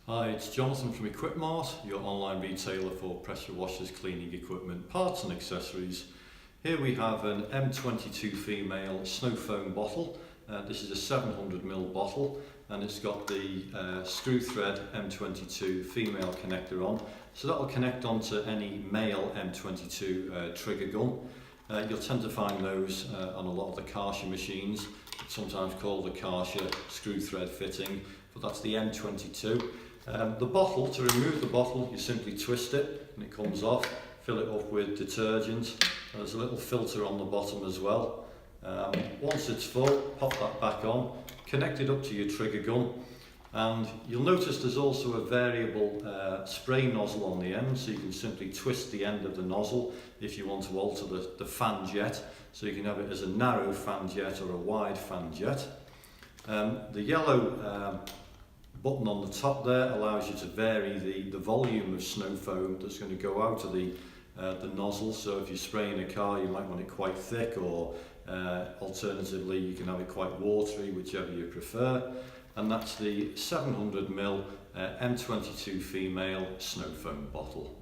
Hi, it's Jonathan from Equipmart, your online retailer for pressure washers, cleaning equipment, parts and accessories. Here we have an M22 female snow foam bottle. This is a 700ml bottle and it's got the screw thread M22 female connector on. So that will connect onto any male M22 trigger gun. You'll tend to find those on a lot of the Karcher machines. It's sometimes called the Karcher screw thread fitting, but that's the M22. The bottle, to remove the bottle, you simply twist it and it comes off, fill it up with detergent. There's a little filter on the bottom as well. Once it's full, pop that back on, connect it up to your trigger gun, and you'll notice there's also a variable spray nozzle on the end, so you can simply twist the end of the nozzle if you want to alter the fan jet, so you can have it as a narrow fan jet or a wide fan jet. The yellow button on the top there allows you to vary the volume of snow foam that's going to go out of the nozzle. So if you're spraying a car, you might want it quite thick, or alternatively you can have it quite watery, whichever you prefer. And that's the 700ml M22 female snow foam bottle.